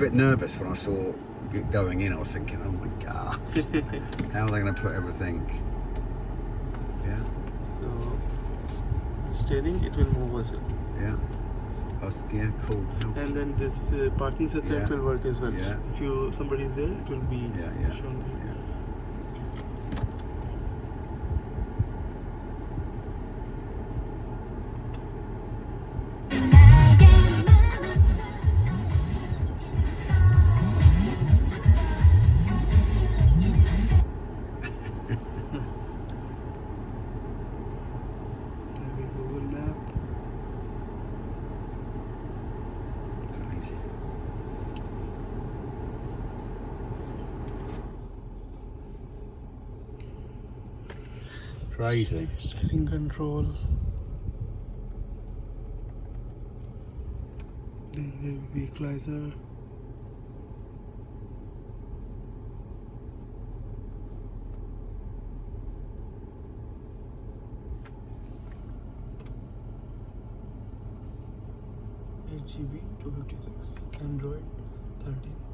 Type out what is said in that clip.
bit nervous when I saw it going in. I was thinking, oh my god, how are they going to put everything? Yeah. So steering, it will move as well. Yeah. Yeah, cool. Helps. And then this parking sensor Yeah. will work as well. Yeah. If somebody is there, it will be shown there. Yeah. Google Map. Crazy. Steering control. Then there will be equalizer. GB 256, Android 13.